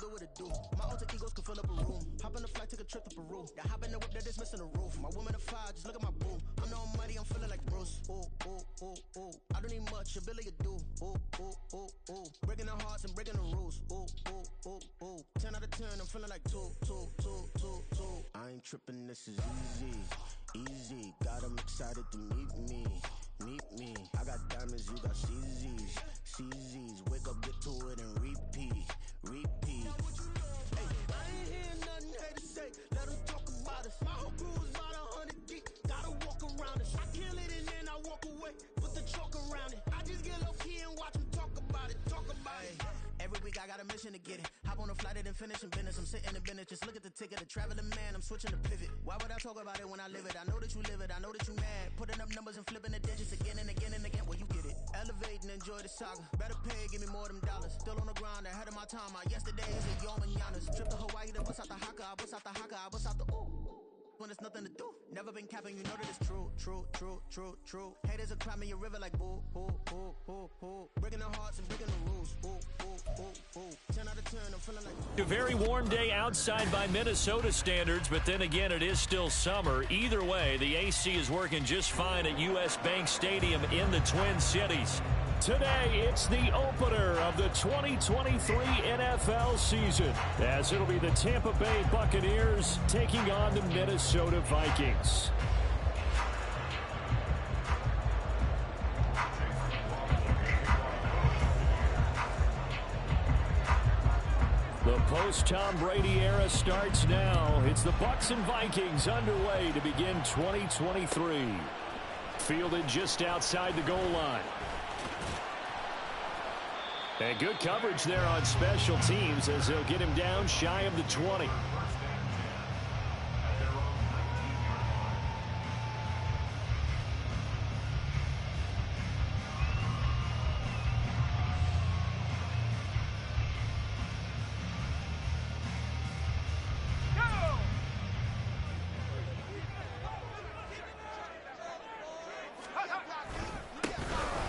know what it do. My alter egos can fill up a room. Hop on the flight, take a trip to Peru. That hop in the whip that is missing the roof. My woman a fire, just look at my boo. I'm the almighty, I'm feeling like Bruce. Ooh, ooh, ooh, ooh. I don't need much, ability to do. Ooh, ooh, ooh, ooh. Breaking the hearts and breaking the rules. Ooh, ooh, ooh, ooh. 10 out of 10, I'm feeling like 2. I ain't tripping, this is easy. Got 'em excited to meet me. I got diamonds, you got CZs. Wake up, get to it and repeat. Hey, I ain't hearing nothing hate to say. Let 'em talk about us. My whole crew is about 100 deep. Gotta walk around us. I kill it and then I walk away. Put the chalk around it. I just get low key and watch 'em talk about it. Every week I got a mission to get it. Hop on a flight and then finish in business. I'm sitting in business, just look at the ticket. The traveling man, I'm switching to pivot. Why would I talk about it when I live it? I know that you live it, I know that you mad. Putting up numbers and flipping the digits again and again and again. Well, you get it. Elevate and enjoy the saga. Better pay, give me more of them dollars. Still on the grind, ahead of my time. My yesterday is a yo mananas. Trip to Hawaii, then bust out the haka. I bust out the haka, I bust out the ooh. When there's nothing to do. Never been capping, you know that it's true. Haters are climbing your river like boo. Breaking their hearts and breaking the rules. Ooh. 10 out of 10, I'm feeling like... A very warm day outside by Minnesota standards, but then again, it is still summer. Either way, the AC is working just fine at U.S. Bank Stadium in the Twin Cities. Today, it's the opener of the 2023 NFL season, as it'll be the Tampa Bay Buccaneers taking on the Minnesota Vikings. The post-Tom Brady era starts now. It's the Bucs and Vikings underway to begin 2023. Fielded just outside the goal line. And good coverage there on special teams as they'll get him down shy of the 20.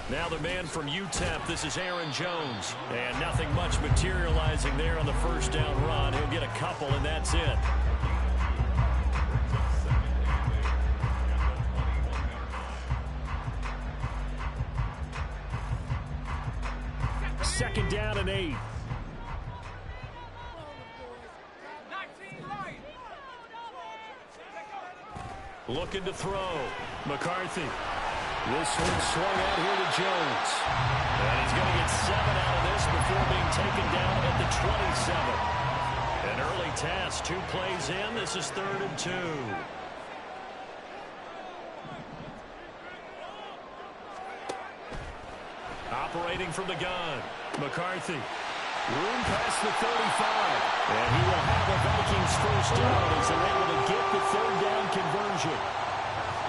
Now the man from UTEP, this is Aaron Jones. And nothing much materializing there on the first down run. He'll get a couple, and that's it. Second down and 8. Looking to throw. McCarthy. This one swung out here to Jones. And he's going to get 7 out of this before being taken down at the 27. An early task, 2 plays in. This is 3rd and 2. Operating from the gun. McCarthy. Room past the 35. And he will have a Vikings first down as they're able to get the 3rd down conversion.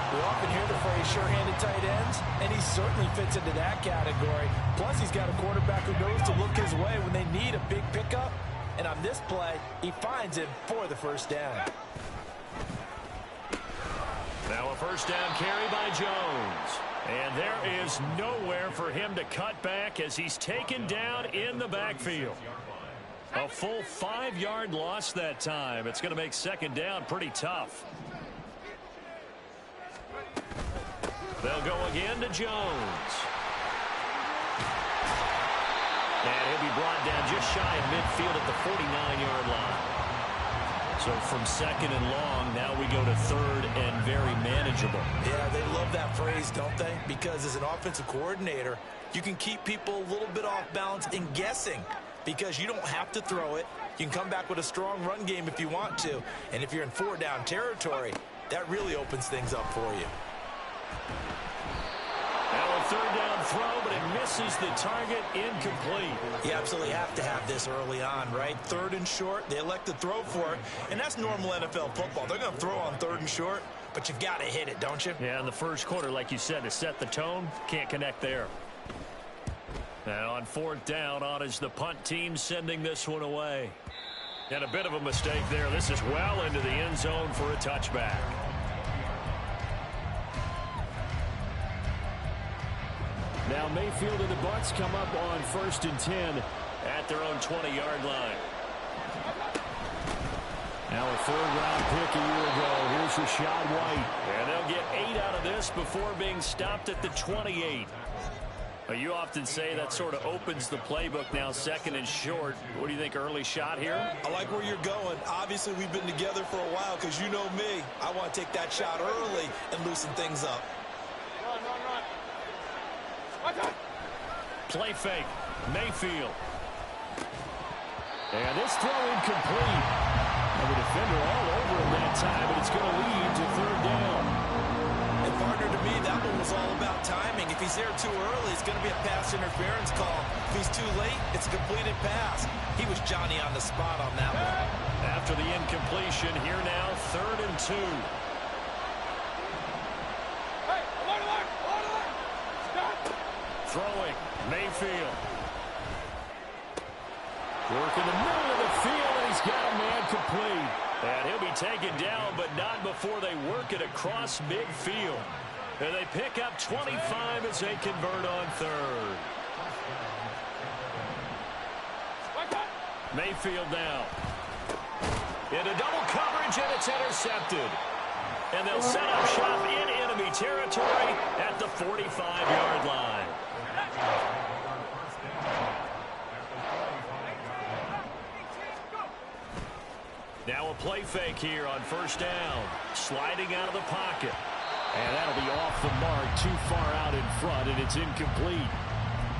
We often hear the phrase sure-handed tight ends, and he certainly fits into that category. Plus, he's got a quarterback who knows to look his way when they need a big pickup. And on this play, he finds him for the first down. Now a first down carry by Jones. And there is nowhere for him to cut back as he's taken down in the backfield. A full 5-yard loss that time. It's going to make second down pretty tough. They'll go again to Jones. And he'll be brought down just shy of midfield at the 49-yard line. So from second and long, now we go to 3rd and very manageable. Yeah, they love that phrase, don't they? Because as an offensive coordinator, you can keep people a little bit off balance and guessing because you don't have to throw it. You can come back with a strong run game if you want to. And if you're in 4-down territory, that really opens things up for you. Now a 3rd down throw, but it misses the target, incomplete. You absolutely have to have this early on, right? 3rd and short, they elect to throw for it, and that's normal NFL football. They're going to throw on 3rd and short, but you've got to hit it, don't you? Yeah, in the first quarter, like you said, to set the tone, can't connect there. Now on 4th down, on is the punt team sending this one away. And a bit of a mistake there. This is well into the end zone for a touchback. Now Mayfield and the Bucs come up on 1st and 10 at their own 20-yard line. Now a third-round pick a year ago. Here's Rashad White. And they'll get 8 out of this before being stopped at the 28. You often say that sort of opens the playbook now, second and short. What do you think, early shot here? I like where you're going. Obviously, we've been together for a while because you know me. I want to take that shot early and loosen things up. Play fake. Mayfield. And this throw incomplete. And the defender all over him that time, but it's going to lead to third down. And partner, to me, that one was all about timing. If he's there too early, it's going to be a pass interference call. If he's too late, it's a completed pass. He was Johnny on the spot on that one. After the incompletion, here now, 3rd and 2. Throwing, Mayfield. Work in the middle of the field, and he's got a man complete. And he'll be taken down, but not before they work it across midfield. And they pick up 25 as they convert on 3rd. Mayfield now. Into double coverage, and it's intercepted. And they'll set up shop in enemy territory at the 45-yard line. Now a play fake here on 1st down. Sliding out of the pocket. And that'll be off the mark, too far out in front, and it's incomplete.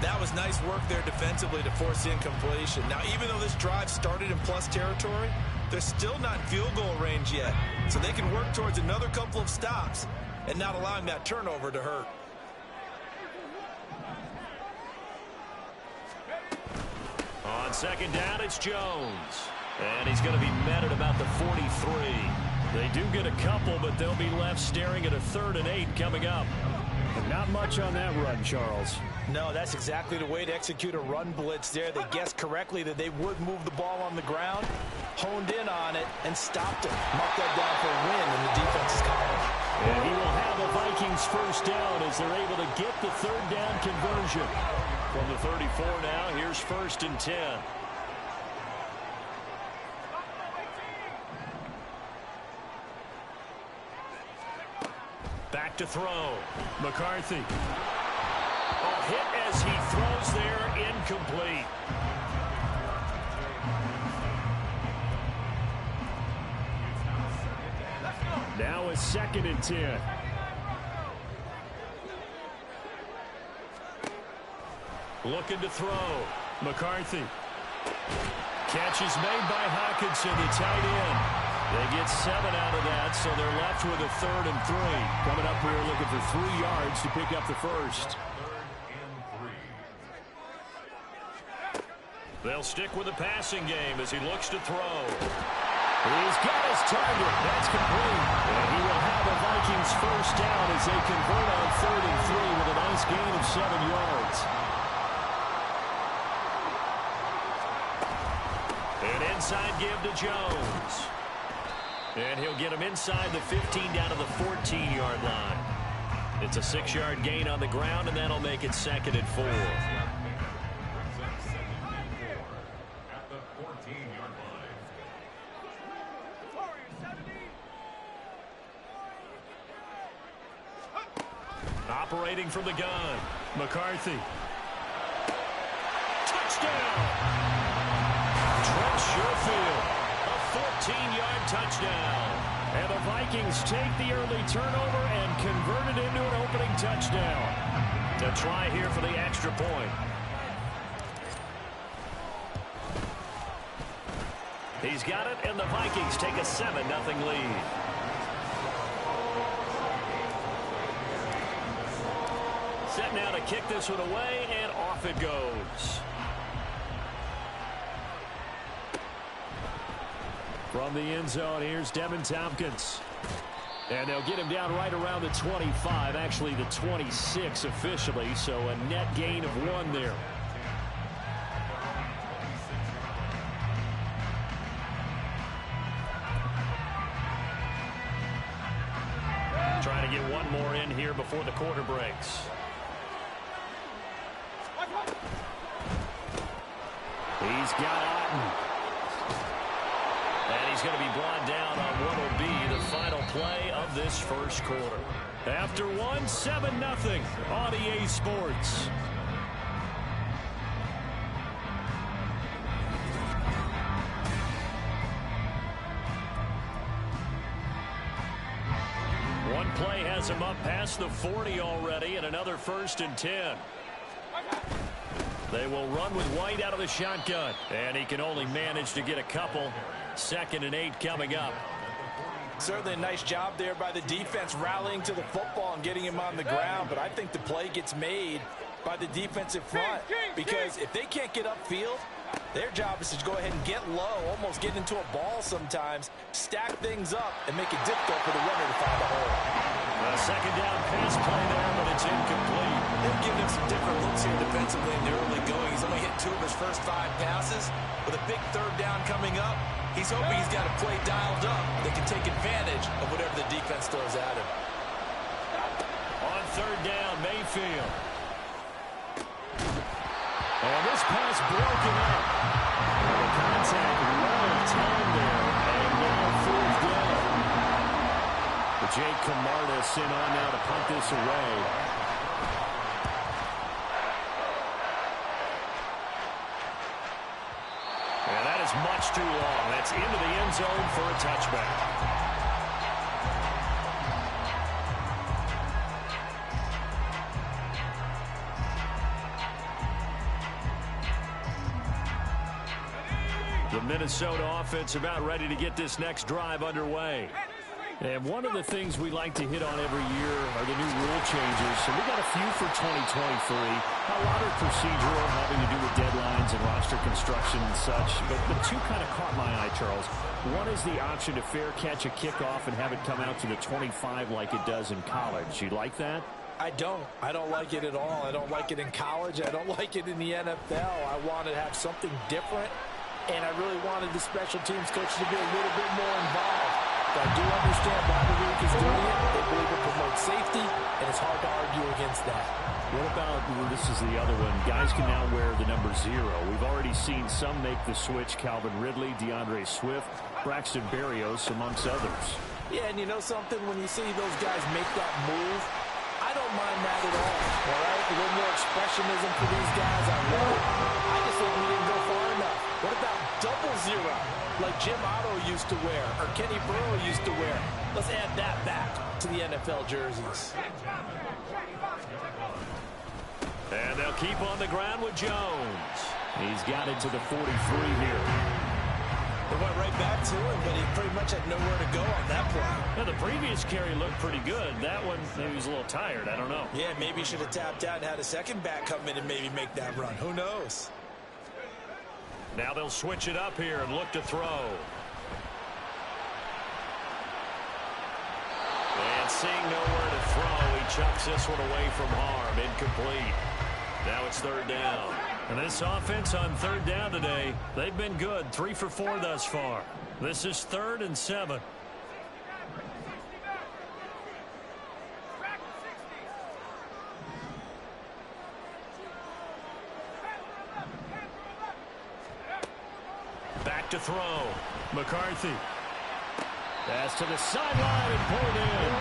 That was nice work there defensively to force the incompletion. Now, even though this drive started in plus territory, they're still not in field goal range yet. So they can work towards another couple of stops and not allowing that turnover to hurt. On 2nd down, it's Jones. And he's going to be met at about the 43. They do get a couple, but they'll be left staring at a 3rd and 8 coming up. And not much on that run, Charles. No, that's exactly the way to execute a run blitz there. They guessed correctly that they would move the ball on the ground, honed in on it, and stopped it. Marked that down for a win in the defense's column. And he will have the Vikings 1st down as they're able to get the 3rd down conversion. From the 34 now, here's 1st and 10. Back to throw. McCarthy. A hit as he throws there, incomplete. Now a 2nd and 10. Looking to throw. McCarthy. Catch is made by Hockenson, the tight end. They get 7 out of that, so they're left with a 3rd and 3. Coming up here looking for 3 yards to pick up the 1st. They'll stick with the passing game as he looks to throw. He's got his target. That's complete. And he will have the Vikings 1st down as they convert on 3rd and 3 with a nice gain of 7 yards. An inside give to Jones. And he'll get him inside the 15 down to the 14-yard line. It's a 6-yard gain on the ground, and that'll make it 2nd and 4. Operating from the gun, McCarthy. Touchdown! Trent Sherfield. 14-yard touchdown. And the Vikings take the early turnover and convert it into an opening touchdown. To try here for the extra point. He's got it, and the Vikings take a 7-0 lead. Set now to kick this one away, and off it goes. From the end zone, here's Devin Tompkins. And they'll get him down right around the 25, actually the 26 officially, so a net gain of 1 there. Trying to get 1 more in here before the quarter breaks. He's got Otten. And he's going to be brought down on what will be the final play of this first quarter. After one, 7-0 on EA Sports. One play has him up past the 40 already, and another 1st and 10. They will run with White out of the shotgun, and he can only manage to get a couple. 2nd and 8 coming up. Certainly a nice job there by the defense rallying to the football and getting him on the ground, but I think the play gets made by the defensive front because if they can't get upfield, their job is to go ahead and get low, almost get into a ball sometimes, stack things up, and make it difficult for the runner to find a hole. A 2nd down pass play there, but it's incomplete. They've given him some different looks here defensively in the early going. He's only hit 2 of his first 5 passes. With a big 3rd down coming up, he's hoping he's got a play dialed up that can take advantage of whatever the defense throws at him. On 3rd down, Mayfield. And this pass broken up. The contact well timed there, and now 4th down. But Jake Camarda sent on now to punt this away. And that is much too long. That's into the end zone for a touchback. The Minnesota offense about ready to get this next drive underway. And one of the things we like to hit on every year are the new rule changes. So we got a few for 2023. A lot are procedural, having to do with deadlines and roster construction and such. But the 2 kind of caught my eye, Charles. One is the option to fair catch a kickoff and have it come out to the 25 like it does in college. You like that? I don't like it at all. I don't like it in college. I don't like it in the NFL. I want to have something different. And I really wanted the special teams coach to be a little bit more involved. But I do understand why the league is doing it. They believe it promotes safety, and it's hard to argue against that. What about, this is the other one, guys can now wear the number 0. We've already seen some make the switch, Calvin Ridley, DeAndre Swift, Braxton Berrios, amongst others. Yeah, and you know something? When you see those guys make that move, I don't mind that at all. All right? A little more expressionism for these guys. I love it. I just think we didn't go far enough. What about double 0, like Jim Otto used to wear, or Kenny Burrow used to wear? Let's add that back to the NFL jerseys. And they'll keep on the ground with Jones. He's got it to the 43 here. They went right back to him, but he pretty much had nowhere to go on that play. Now, the previous carry looked pretty good. That one, maybe he was a little tired. I don't know. Yeah, maybe he should have tapped out and had a second back come in and maybe make that run. Who knows? Now they'll switch it up here and look to throw. And seeing nowhere to throw, he chucks this one away from harm. Incomplete. Now it's 3rd down. And this offense on 3rd down today, they've been good. 3 for 4 thus far. This is 3rd and 7. Back to throw. McCarthy. Pass to the sideline and pulled in.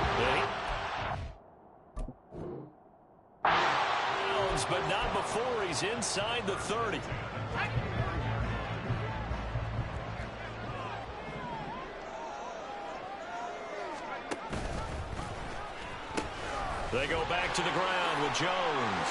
But not before he's inside the 30. They go back to the ground with Jones.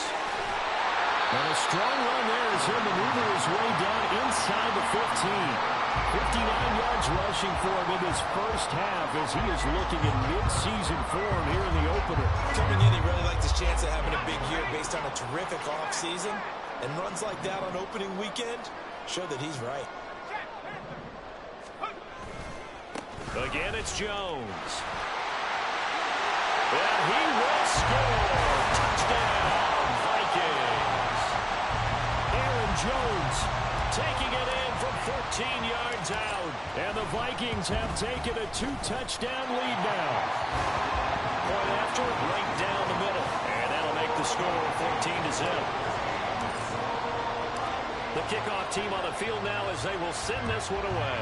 And a strong run there as he'll maneuver his way down inside the 15. 59 yards rushing for him in his first half as he is looking in mid-season form here in the opener. Coming in, he really liked his chance of having a big year based on a terrific offseason. And runs like that on opening weekend show that he's right. Again, it's Jones. And he will score. Touchdown, Vikings. Aaron Jones taking it in from 14 yards out. And the Vikings have taken a 2-touchdown lead now. Point after, right down the middle. And that'll make the score 14-0. The kickoff team on the field now as they will send this one away.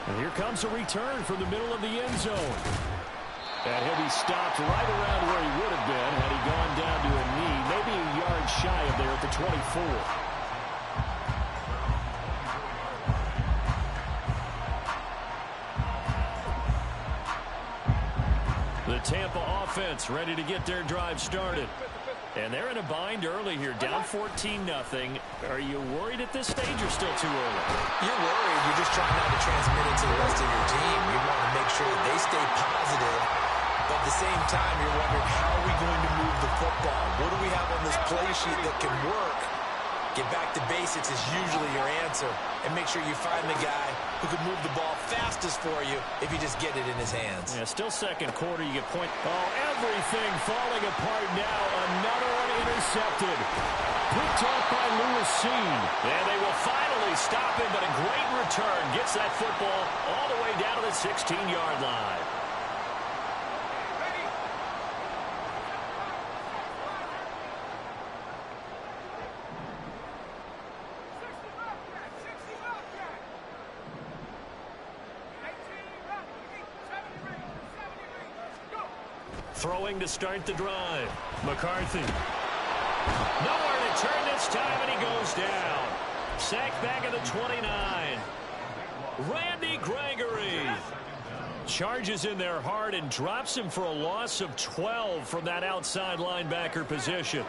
And here comes a return from the middle of the end zone. And he'll be stopped right around where he would have been had he gone down to a knee, maybe a yard shy of there at the 24. The Tampa offense ready to get their drive started. And they're in a bind early here, down 14-0. Are you worried at this stage or still too early? You're worried. You're just trying not to transmit it to the rest of your team. You want to make sure that they stay positive. But at the same time, you're wondering, how are we going to move the football? What do we have on this play sheet that can work? Get back to basics is usually your answer. And make sure you find the guy who can move the ball fastest for you if you just get it in his hands. Yeah, still second quarter. You get point. Oh, everything falling apart now. Another one intercepted. Picked off by Lewis Seen. And they will finally stop him, but a great return. Gets that football all the way down to the 16-yard line. Throwing to start the drive. McCarthy. Nowhere to turn this time, and he goes down. Sacked back at the 29. Randy Gregory charges in there hard and drops him for a loss of 12 from that outside linebacker position.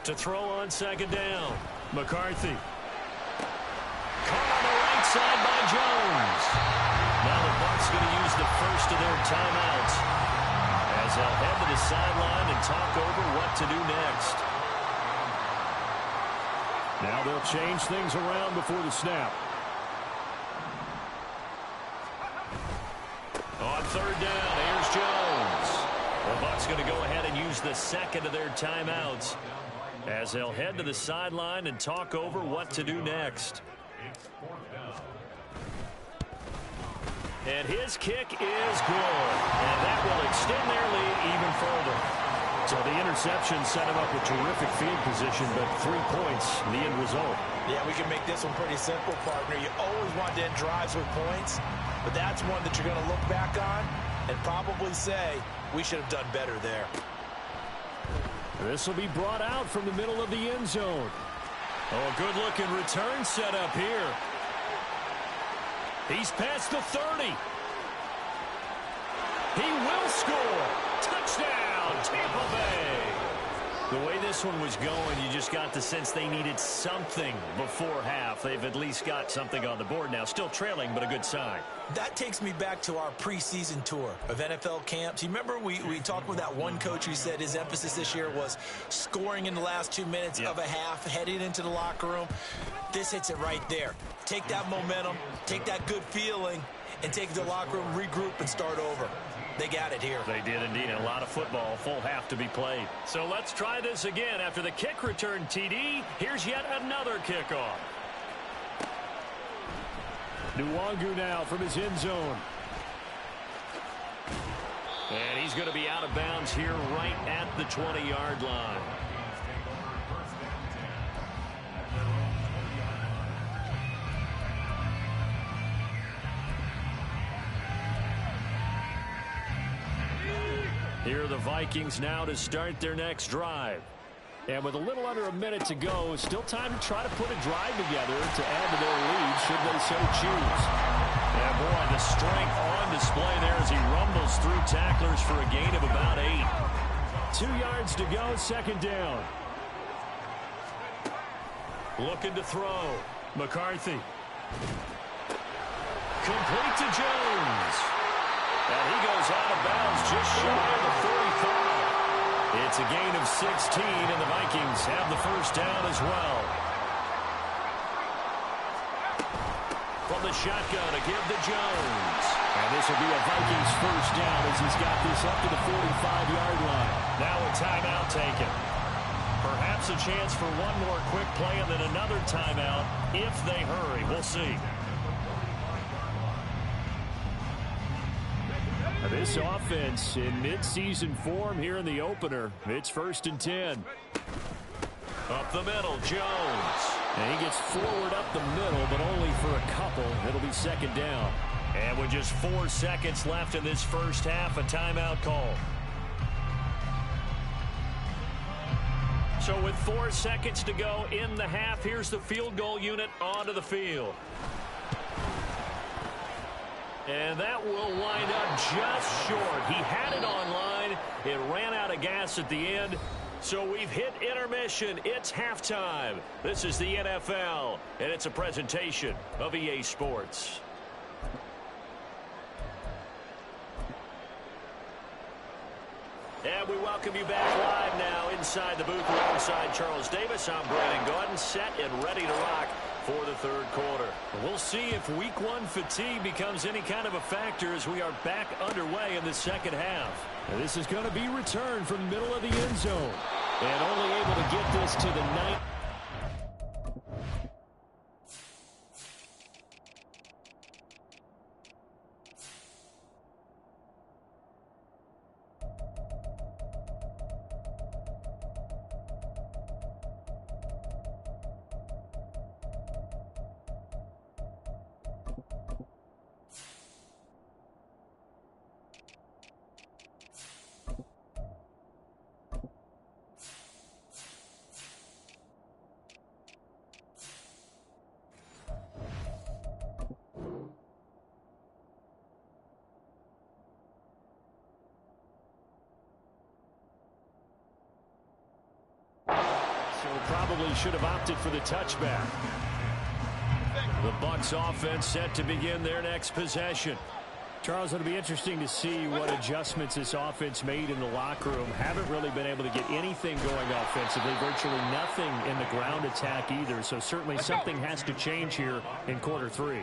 To throw on second down. McCarthy. Caught on the right side by Jones. Now the Bucs going to use the first of their timeouts as they'll head to the sideline and talk over what to do next. Now they'll change things around before the snap. On third down, here's Jones. The Bucs going to go ahead and use the second of their timeouts as they'll head to the sideline and talk over what to do next. And his kick is good. And that will extend their lead even further. So the interception set him up with terrific field position, but 3 points, the end result. Yeah, we can make this one pretty simple, partner. You always want to end drives with points, but that's one that you're going to look back on and probably say, we should have done better there. This will be brought out from the middle of the end zone. Oh, a good-looking return set up here. He's past the 30. He will score. Touchdown, Tampa Bay. The way this one was going, you just got the sense they needed something before half. They've at least got something on the board now. Still trailing, but a good sign. That takes me back to our preseason tour of NFL camps. You remember we talked with that one coach who said his emphasis this year was scoring in the last 2 minutes of a half, heading into the locker room. This hits it right there. Take that momentum, take that good feeling, and take it to the locker room, regroup, and start over. They got it here. They did indeed. A lot of football, full half to be played. So let's try this again. After the kick return TD, here's yet another kickoff. Nwangu now from his end zone. And he's going to be out of bounds here right at the 20-yard line. Here are the Vikings now to start their next drive. And with a little under a minute to go, still time to try to put a drive together to add to their lead should they so choose. And boy, the strength on display there as he rumbles through tacklers for a gain of about 8. 2 yards to go, second down. Looking to throw. McCarthy. Complete to Jones. And he goes out of bounds just shy of the 45. It's a gain of 16, and the Vikings have the first down as well. From the shotgun to give to Jones. And this will be a Vikings first down as he's got this up to the 45-yard line. Now a timeout taken. Perhaps a chance for one more quick play and then another timeout if they hurry. We'll see. This offense in midseason form here in the opener. It's 1st and 10. Up the middle, Jones. And he gets forward up the middle, but only for a couple. It'll be second down. And with just 4 seconds left in this first half, a timeout call. So with 4 seconds to go in the half, here's the field goal unit onto the field. And that will wind up just short. He had it online. It ran out of gas at the end. So we've hit intermission. It's halftime. This is the NFL, and it's a presentation of EA Sports. And we welcome you back live now inside the booth alongside Charles Davis. I'm Brandon Gordon, set and ready to rock for the third quarter. We'll see if week one fatigue becomes any kind of a factor as we are back underway in the second half. And this is going to be returned from the middle of the end zone. And only able to get this to the 9. Probably should have opted for the touchback. The Bucs offense set to begin their next possession. Charles, it'll be interesting to see what adjustments this offense made in the locker room. Haven't really been able to get anything going offensively. Virtually nothing in the ground attack either. So certainly something has to change here in quarter three.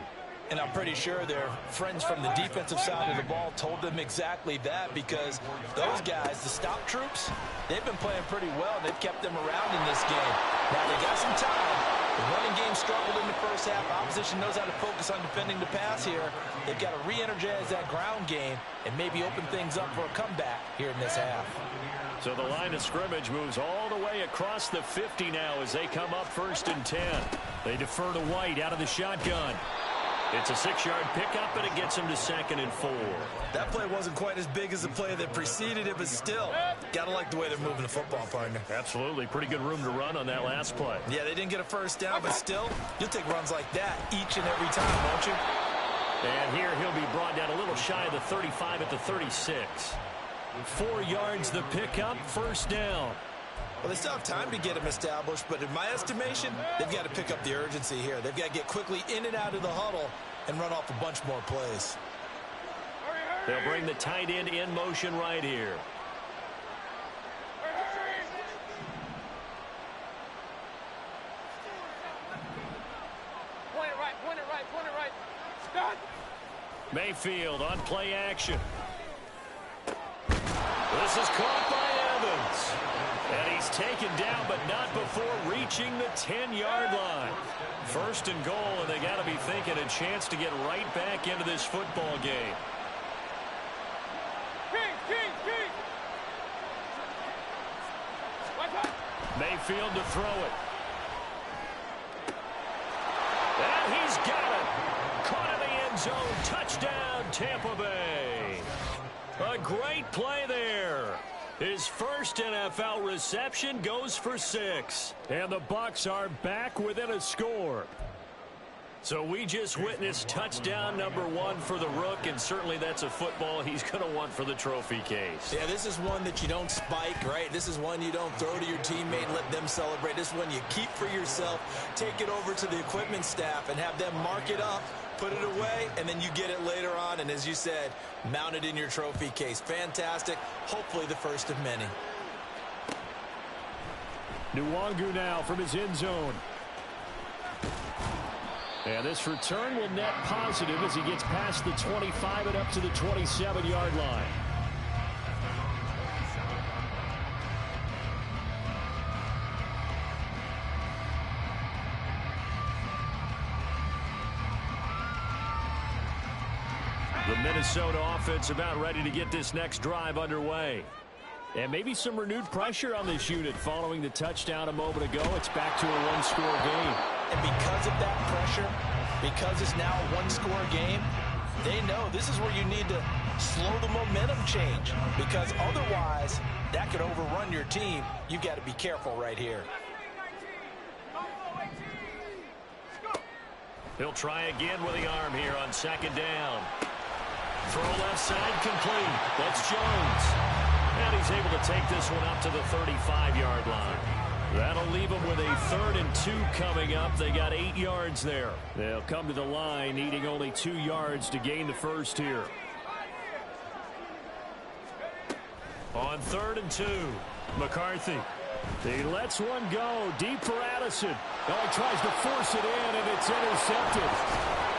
And I'm pretty sure their friends from the defensive side of the ball told them exactly that, because those guys, the stop troops, they've been playing pretty well. They've kept them around in this game. Now they got some time. The running game struggled in the first half. Opposition knows how to focus on defending the pass here. They've got to re-energize that ground game and maybe open things up for a comeback here in this half. So the line of scrimmage moves all the way across the 50 now as they come up 1st and 10. They defer to White out of the shotgun. It's a 6-yard pickup, and it gets him to 2nd and 4. That play wasn't quite as big as the play that preceded it, but still, got to like the way they're moving the football, partner. Absolutely. Pretty good room to run on that last play. Yeah, they didn't get a first down, but still, you'll take runs like that each and every time, won't you? And here he'll be brought down a little shy of the 35 at the 36. 4 yards the pickup, 1st down. Well, they still have time to get him established, but in my estimation, they've got to pick up the urgency here. They've got to get quickly in and out of the huddle and run off a bunch more plays. They'll bring the tight end in motion right here. Point it right. Start. Mayfield on play action. This is caught by Evans. And he's taken down, but not before reaching the 10-yard line. 1st and goal, and they got to be thinking a chance to get right back into this football game. Mayfield to throw it. And he's got it. Caught in the end zone. Touchdown, Tampa Bay. A great play there. His first NFL reception goes for 6. And the Bucs are back within a score. So we just witnessed touchdown number 1 for the Rook, and certainly that's a football he's going to want for the trophy case. Yeah, this is one that you don't spike, right? This is one you don't throw to your teammate and let them celebrate. This is one you keep for yourself, take it over to the equipment staff and have them mark it up, put it away, and then you get it later on, and as you said, mount it in your trophy case. Fantastic. Hopefully the first of many. Nwangu now from his end zone. And this return will net positive as he gets past the 25 and up to the 27-yard line. The Minnesota offense about ready to get this next drive underway. And maybe some renewed pressure on this unit following the touchdown a moment ago. It's back to a one-score game. And because of that pressure, because it's now a one-score game, they know this is where you need to slow the momentum change, because otherwise that could overrun your team. You've got to be careful right here. He'll try again with the arm here on second down. Throw left side complete. That's Jones. And he's able to take this one up to the 35-yard line. That'll leave them with a 3rd and 2 coming up. They got 8 yards there. They'll come to the line needing only 2 yards to gain the first here. On 3rd and 2, McCarthy. He lets one go deep for Addison. Oh, he tries to force it in, and it's intercepted.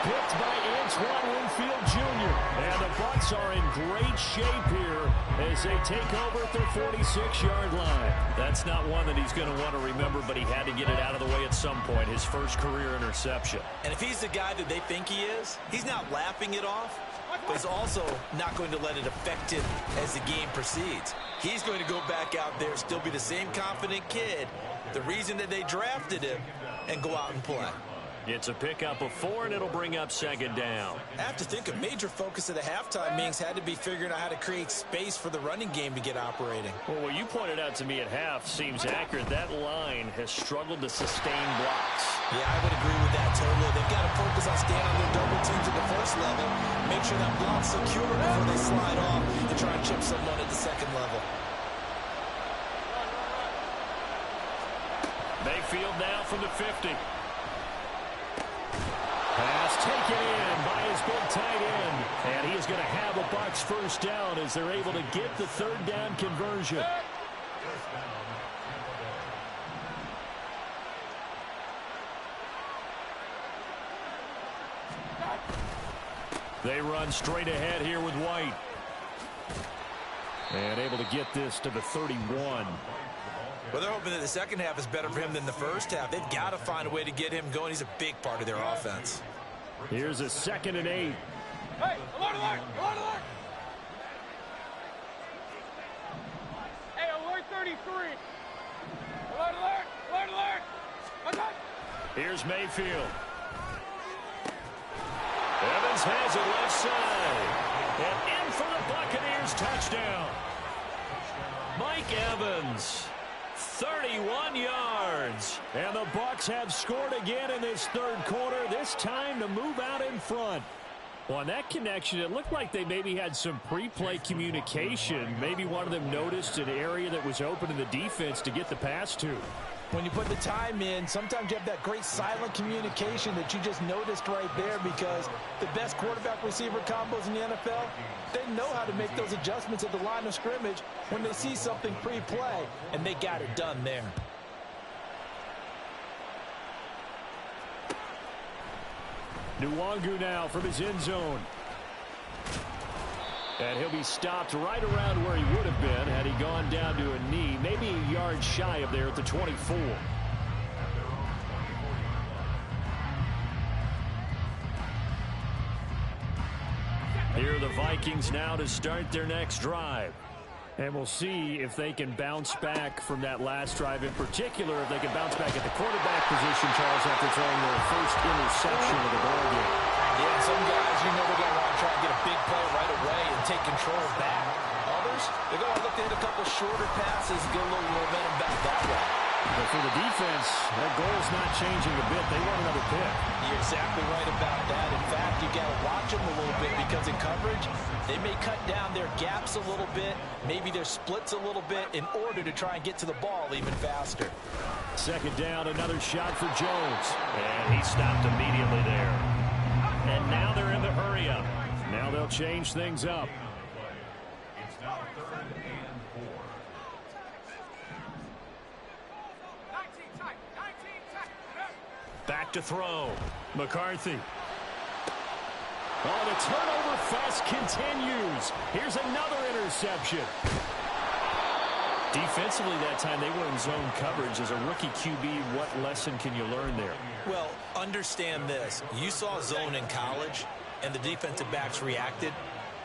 Picked by Antoine Winfield Jr. And the Bucs are in great shape here as they take over at their 46-yard line. That's not one that he's going to want to remember, but he had to get it out of the way at some point, his first career interception. And if he's the guy that they think he is, he's not laughing it off, but he's also not going to let it affect him as the game proceeds. He's going to go back out there, still be the same confident kid, the reason that they drafted him, and go out and play. It's a pickup of 4, and it'll bring up second down. I have to think a major focus of the halftime meetings had to be figuring out how to create space for the running game to get operating. Well, what you pointed out to me at half seems accurate. That line has struggled to sustain blocks. Yeah, I would agree with that totally. They've got to focus on staying on their double teams at the first level, make sure that block's secure before they slide off and try and chip someone at the second level. Mayfield now from the 50. Pass taken in by his big tight end. And he is going to have a Bucs first down as they're able to get the 3rd down conversion. They run straight ahead here with White. And able to get this to the 31. Well, they're hoping that the second half is better for him than the first half. They've got to find a way to get him going. He's a big part of their offense. Here's a 2nd and 8. Hey, alert, alert, alert, alert. Hey, alert 33. Alert, alert, alert, alert. Okay. Here's Mayfield. Evans has it left side. And in for the Buccaneers touchdown. Mike Evans. 31 yards. And the Bucs have scored again in this 3rd quarter, this time to move out in front. Well, on that connection, it looked like they maybe had some pre-play communication. Maybe one of them noticed an area that was open in the defense to get the pass to. When you put the time in, sometimes you have that great silent communication that you just noticed right there, because the best quarterback-receiver combos in the NFL, they know how to make those adjustments at the line of scrimmage when they see something pre-play, and they got it done there. Nwangu now from his end zone. And he'll be stopped right around where he would have been had he gone down to a knee, maybe a yard shy of there at the 24. Here are the Vikings now to start their next drive. And we'll see if they can bounce back from that last drive, in particular if they can bounce back at the quarterback position, Charles, after throwing their first interception of the ball game. Yeah, some guys, you know, they're going to want to try and get a big play right away and take control back. Others, they're going to look to hit a couple shorter passes, get a little momentum back that way. But for the defense, that goal's not changing a bit. They want another pick. You're exactly right about that. In fact, you got to watch them a little bit, because in coverage, they may cut down their gaps a little bit, maybe their splits a little bit, in order to try and get to the ball even faster. Second down, another shot for Jones. And he stopped immediately there. And now they're in the hurry up. Now they'll change things up. It's now 3rd and 4. Back to throw. McCarthy. Oh, the turnover fest continues. Here's another interception. Defensively that time, they were in zone coverage. As a rookie QB, what lesson can you learn there? Well, understand this. You saw zone in college, and the defensive backs reacted,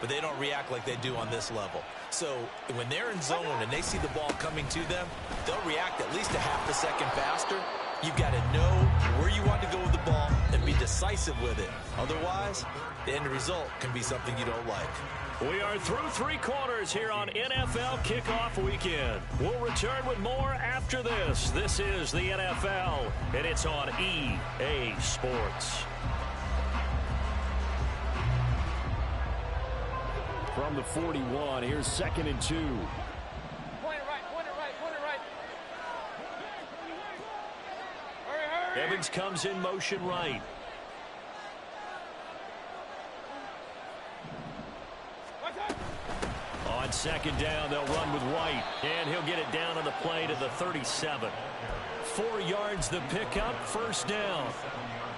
but they don't react like they do on this level. So when they're in zone and they see the ball coming to them, they'll react at least a half a second faster. You've got to know where you want to go with the ball and be decisive with it. Otherwise, the end result can be something you don't like. We are through 3 quarters here on NFL Kickoff Weekend. We'll return with more after this. This is the NFL, and it's on EA Sports. From the 41, here's 2nd and 2. Point it right, point it right, point it right. Hurry, hurry. Evans comes in motion right. On 2nd down, they'll run with White, and he'll get it down on the play to the 37. 4 yards the pickup, 1st down.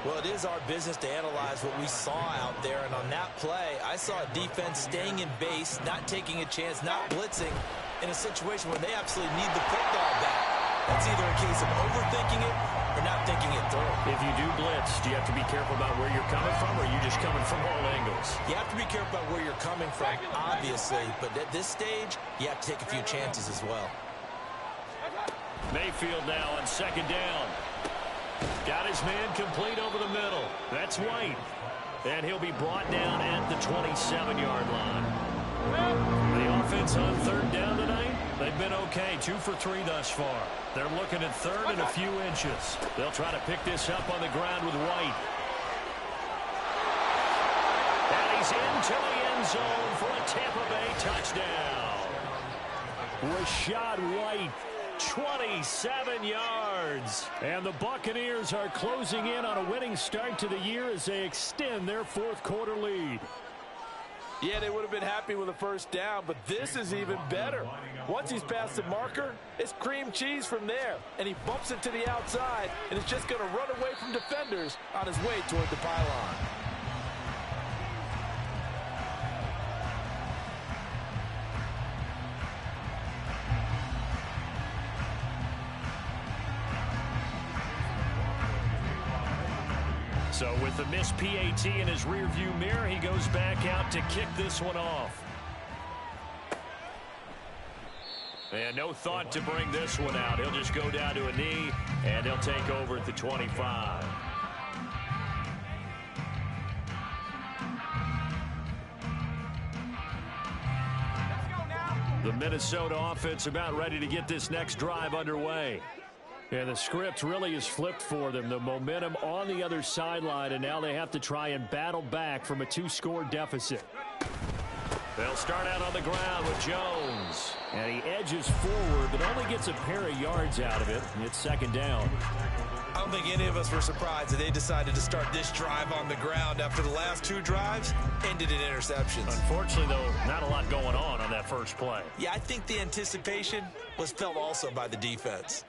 Well, it is our business to analyze what we saw out there, and on that play, I saw a defense staying in base, not taking a chance, not blitzing, in a situation where they absolutely need the football back. That's either a case of overthinking it or not thinking it through. If you do blitz, do you have to be careful about where you're coming from, or are you just coming from all angles? You have to be careful about where you're coming from, obviously, but at this stage, you have to take a few chances as well. Mayfield now on 2nd down. Got his man complete over the middle. That's White. And he'll be brought down at the 27-yard line. The offense on 3rd down tonight, they've been okay. 2 for 3 thus far. They're looking at 3rd and a few inches. They'll try to pick this up on the ground with White. And he's into the end zone for a Tampa Bay touchdown. Rashad White, 27 yards. And the Buccaneers are closing in on a winning start to the year as they extend their 4th quarter lead. Yeah, they would have been happy with a 1st down, but this is even better. Once he's past the marker, it's cream cheese from there. And he bumps it to the outside, and it's just going to run away from defenders on his way toward the pylon. So with the missed PAT in his rearview mirror, he goes back out to kick this one off. And no thought to bring this one out. He'll just go down to a knee, and he'll take over at the 25. The Minnesota offense about ready to get this next drive underway. And the script really is flipped for them. The momentum on the other sideline, and now they have to try and battle back from a 2-score deficit. They'll start out on the ground with Jones. And he edges forward, but only gets a pair of yards out of it. It's 2nd down. I don't think any of us were surprised that they decided to start this drive on the ground after the last 2 drives ended in interceptions. Unfortunately, though, not a lot going on that first play. Yeah, I think the anticipation was felt also by the defense.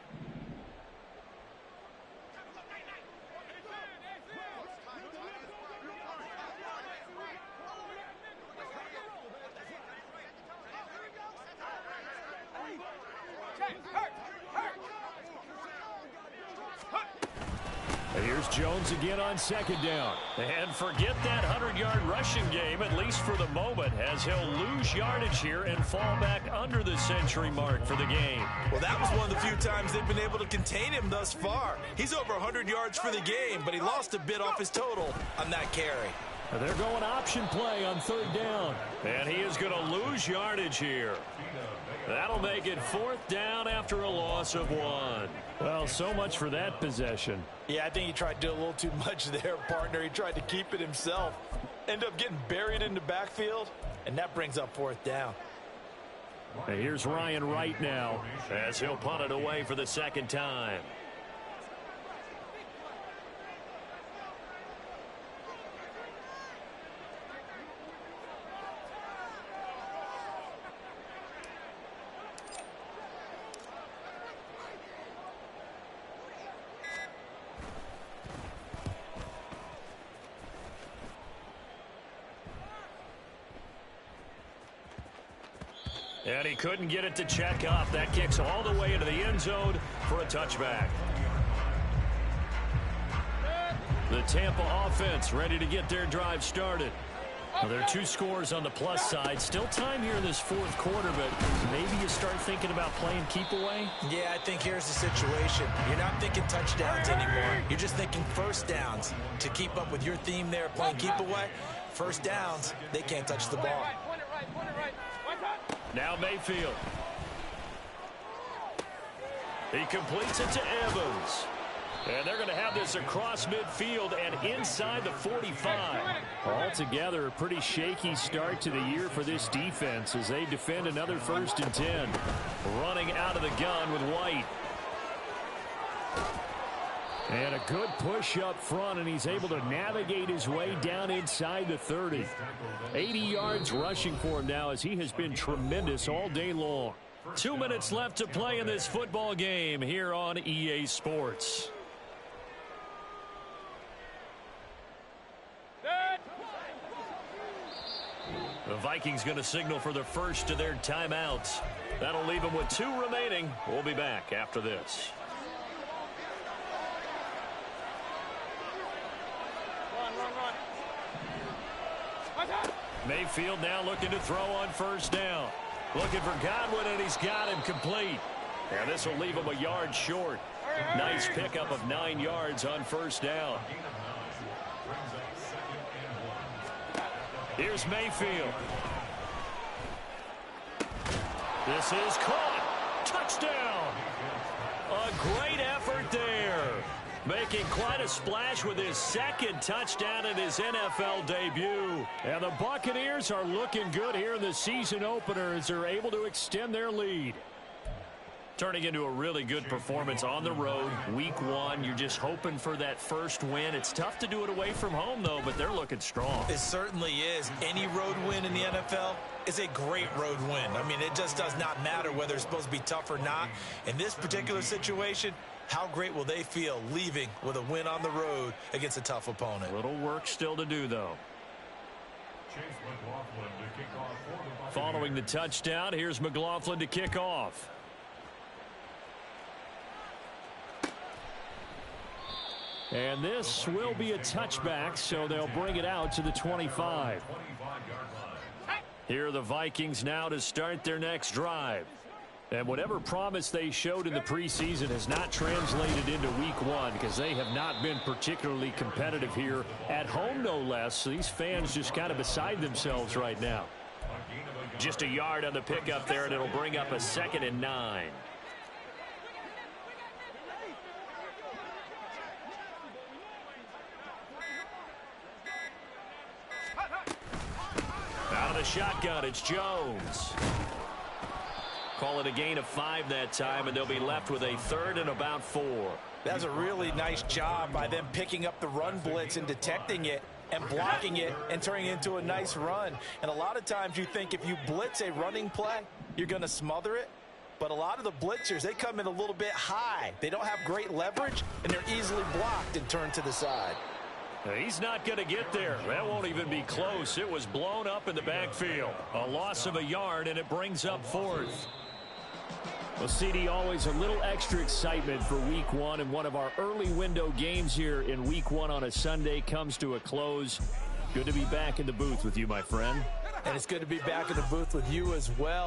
Here's Jones again on 2nd down. And forget that 100-yard rushing game, at least for the moment, as he'll lose yardage here and fall back under the century mark for the game. Well, that was one of the few times they've been able to contain him thus far. He's over 100 yards for the game, but he lost a bit off his total on that carry. They're going option play on 3rd down. And he is going to lose yardage here. That'll make it 4th down after a loss of 1. Well, so much for that possession. Yeah, I think he tried to do a little too much there, partner. He tried to keep it himself. Ended up getting buried in the backfield, and that brings up 4th down. And here's Ryan Wright now as he'll punt it away for the 2nd time. And he couldn't get it to check up. That kicks all the way into the end zone for a touchback. The Tampa offense ready to get their drive started. Well, there are 2 scores on the plus side. Still time here in this fourth quarter, but maybe you start thinking about playing keep away? Yeah, I think here's the situation. You're not thinking touchdowns anymore. You're just thinking first downs. To keep up with your theme there, playing keep away, first downs, they can't touch the ball. Now Mayfield. He completes it to Evans. And they're going to have this across midfield and inside the 45. Altogether, a pretty shaky start to the year for this defense as they defend another 1st and 10. Running out of the gun with White. And a good push up front, and he's able to navigate his way down inside the 30. 80 yards rushing for him now as he has been tremendous all day long. 2 minutes left to play in this football game here on EA Sports. The Vikings going to signal for the first of their timeouts. That'll leave them with 2 remaining. We'll be back after this. Mayfield now looking to throw on 1st down. Looking for Godwin, and he's got him complete. And this will leave him a yard short. Nice pickup of 9 yards on 1st down. Here's Mayfield. This is caught. Touchdown. A great effort there. Making quite a splash with his 2nd touchdown in his NFL debut. And the Buccaneers are looking good here in the season opener as they're able to extend their lead. Turning into a really good performance on the road. Week 1, you're just hoping for that first win. It's tough to do it away from home, though, but they're looking strong. It certainly is. Any road win in the NFL is a great road win. I mean, it just does not matter whether it's supposed to be tough or not. In this particular situation, how great will they feel leaving with a win on the road against a tough opponent? A little work still to do, though. Following the touchdown, here's McLaughlin to kick off. And this will be a touchback, so they'll bring it out to the 25. Here are the Vikings now to start their next drive. And whatever promise they showed in the preseason has not translated into week 1 because they have not been particularly competitive here at home, no less. So these fans just kind of beside themselves right now. Just a yard on the pickup there, and it'll bring up a 2nd and 9. Out of the shotgun, it's Jones. Call it a gain of 5 that time, and they'll be left with a 3rd and about 4. That's a really nice job by them picking up the run blitz and detecting it and blocking it and turning it into a nice run. And a lot of times you think if you blitz a running play, you're going to smother it. But a lot of the blitzers, they come in a little bit high. They don't have great leverage, and they're easily blocked and turned to the side. He's not going to get there. That won't even be close. It was blown up in the backfield. A loss of a yard, and it brings up 4th. Well, CD, always a little extra excitement for week 1, and one of our early window games here in week 1 on a Sunday comes to a close. Good to be back in the booth with you, my friend. And it's good to be back in the booth with you as well.